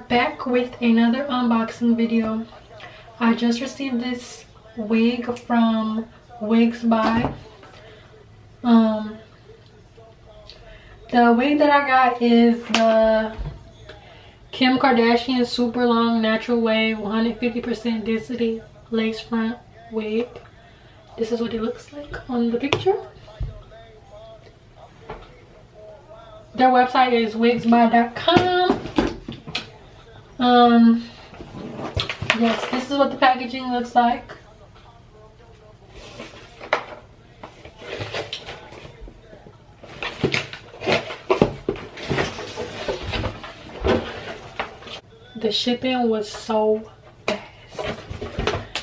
back with another unboxing video. I just received this wig from Wigsbuy. The wig that I got is the Kim Kardashian super long natural wave 150% density lace front wig. This is what it looks like on the picture. Their website is wigsbuy.com. Yes, this is what the packaging looks like. The shipping was so fast.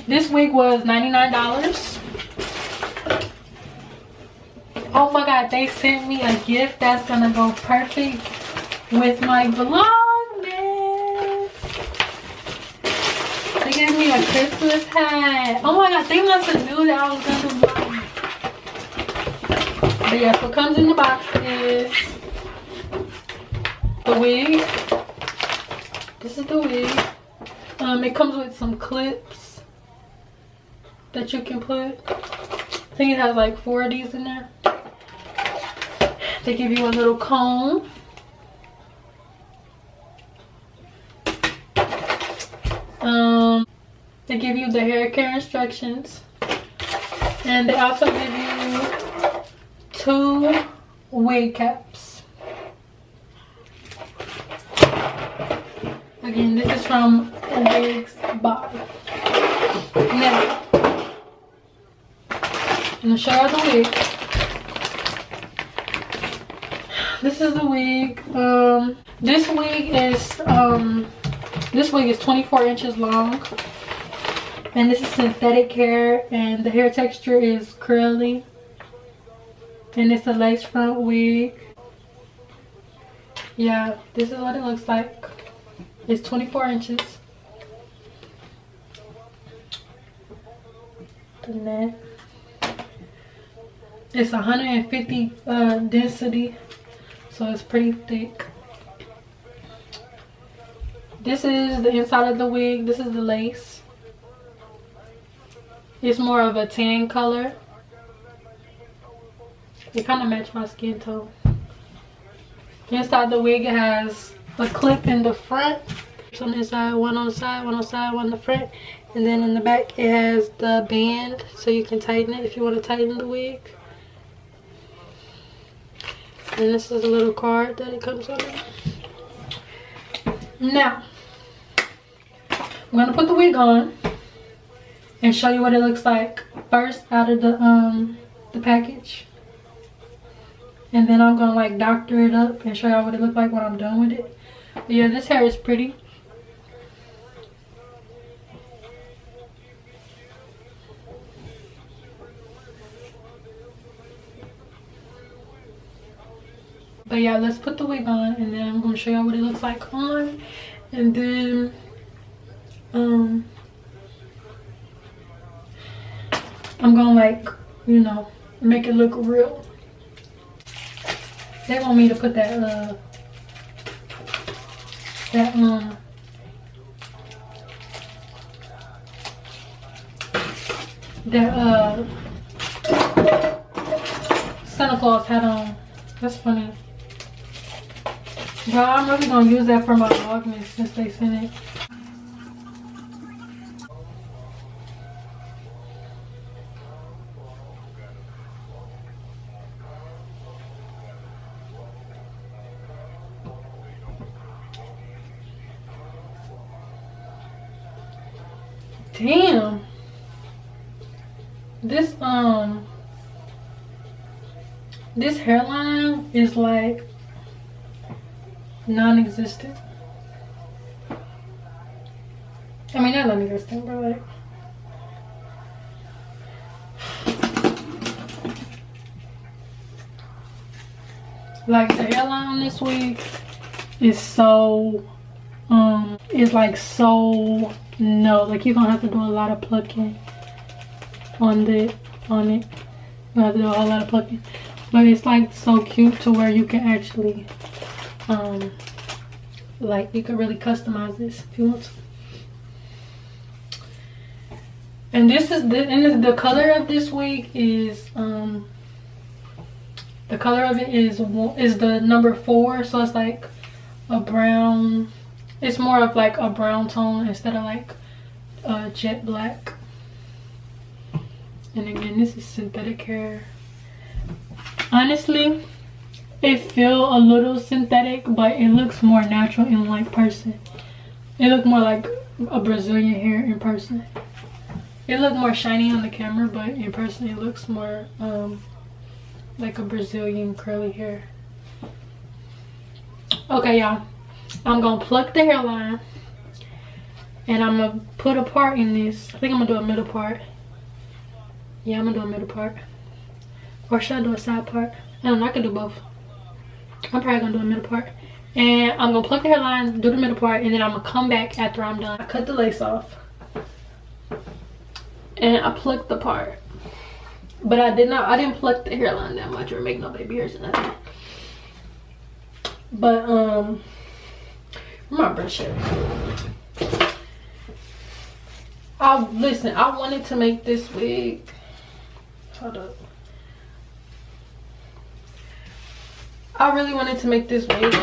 This wig was $99. Oh my god, they sent me a gift that's gonna go perfect with my Vlogmas. They gave me a Christmas hat. Oh my god, they must have knew that I was gonna do Vlogmas. But yes, what comes in the box is the wig. This is the wig. It comes with some clips that you can put. I think it has like 4 of these in there. They give you a little comb. They give you the hair care instructions. And they also give you 2 wig caps. Again, this is from Wigsbuy. Now, I'm gonna show you the wig. This is the wig. This wig is 24 inches long, and this is synthetic hair, and the hair texture is curly, and it's a lace front wig. Yeah, this is what it looks like. It's 24 inches. The net. It's 150 density, so it's pretty thick. This is the inside of the wig. This is the lace. It's more of a tan color. It kind of matches my skin tone. Inside the wig, it has a clip in the front. It's on the inside, one on the side, one on the side, one on the front. And then in the back, it has the band, so you can tighten it if you want to tighten the wig. And this is a little card that it comes with. Now, I'm going to put the wig on and show you what it looks like first out of the package. And then I'm going to like doctor it up and show y'all what it looks like when I'm done with it. But yeah, this hair is pretty. But yeah, let's put the wig on, and then I'm going to show y'all what it looks like on. And then I'm going to, like, you know, make it look real. They want me to put that Santa Claus hat on. That's funny. Bro, I'm really gonna use that for my Vlogmas since they sent it. Damn. This hairline is like non-existent. I mean, not non-existent, but like the hairline on this wig is so it's like so no, like you're gonna have to do a lot of plucking on it. You have to do a whole lot of plucking, but it's like so cute to where you can actually Like, you could really customize this if you want to. And this is the color of this wig is the color of it is the number 4, so it's like a brown. It's more of like a brown tone instead of like jet black. And again, this is synthetic hair. Honestly, it feels a little synthetic, but it looks more natural in like person. It looks more like a Brazilian hair in person. It looks more shiny on the camera, but in person it looks more like a Brazilian curly hair. Okay, y'all, I'm gonna pluck the hairline and I'm gonna put a part in this. I think I'm gonna do a middle part. Yeah, I'm gonna do a middle part. Or should I do a side part? I don't know, I can do both. I'm probably gonna do a middle part. And I'm gonna pluck the hairline, do the middle part, and then I'm gonna come back after I'm done. I cut the lace off. And I plucked the part. But I didn't pluck the hairline that much or make no baby hairs or nothing. But where my brush at? Listen, I wanted to make this wig. Hold up. I really wanted to make this wig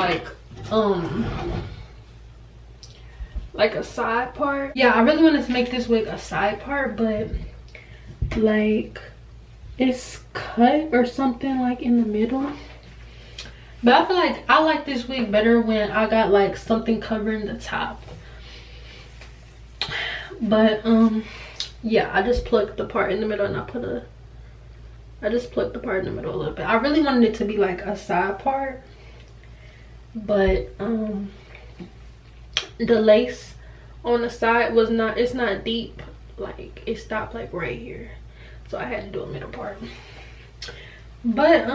like a side part. Yeah, I really wanted to make this wig a side part, but like it's cut or something like in the middle. But I feel like I like this wig better when I got like something covering the top. But yeah, I just plucked the part in the middle and I just plucked the part in the middle a little bit. I really wanted it to be like a side part, but the lace on the side it's not deep, like it stopped like right here, so I had to do a middle part. But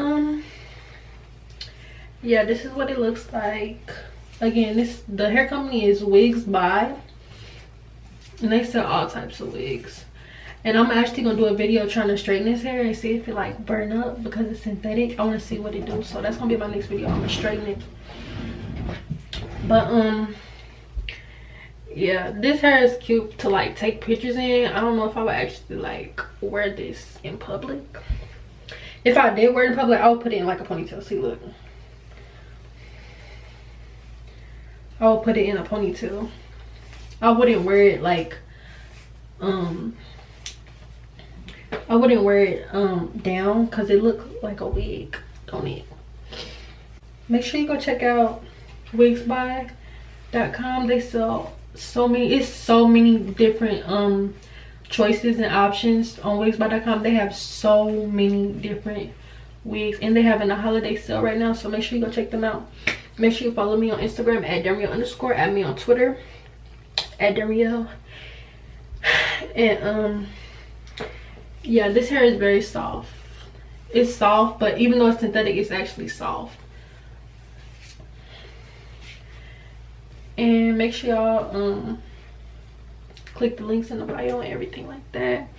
yeah, this is what it looks like. Again, the hair company is Wigsbuy, and they sell all types of wigs. And I'm actually gonna do a video trying to straighten this hair and see if it like burn up because it's synthetic. I want to see what it do, so that's gonna be my next video. I'm gonna straighten it. But yeah, this hair is cute to like take pictures in. I don't know if I would actually like wear this in public. If I did wear it in public, I would put it in like a ponytail. See, look, I would put it in a ponytail. I wouldn't wear it like I wouldn't wear it down because it looked like a wig on it. Make sure you go check out Wigsbuy.com. They sell so many different choices and options on Wigsbuy.com. They have so many different wigs, and they have a holiday sale right now, so make sure you go check them out. Make sure you follow me on Instagram at @Darielle_, add me on Twitter at Darielle. And yeah, this hair is very soft. It's soft, but even though it's synthetic, it's actually soft. And make sure y'all click the links in the bio and everything like that.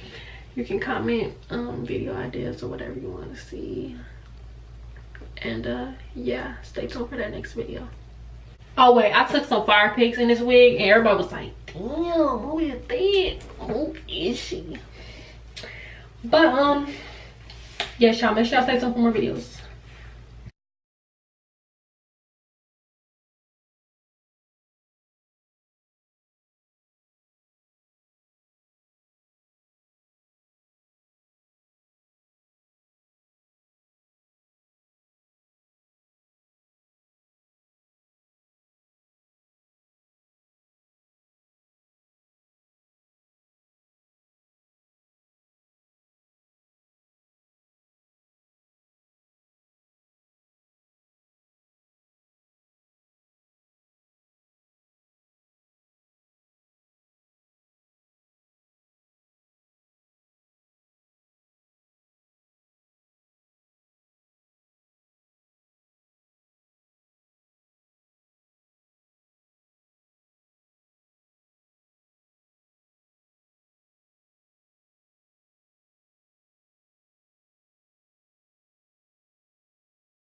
You can comment video ideas or whatever you want to see. And yeah, stay tuned for that next video. Oh wait, I took some fire pics in this wig and everybody was like, damn, who is that? Who is she? But yes, y'all, make sure y'all stay tuned for more videos.